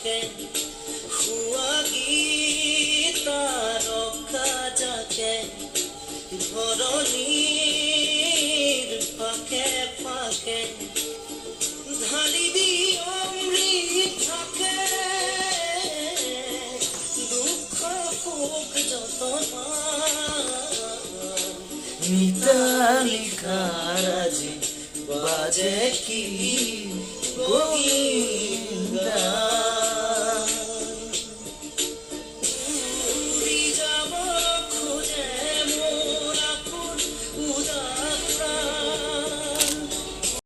থাকে হুয়া গীতা রক্ষা যাকে ধরণীর ফাঁকে ফাঁকে ঢালি দি অমৃত থাকে দুঃখ সুখ যত নিতালিকারাজি বাজে কি গোবিন্দা।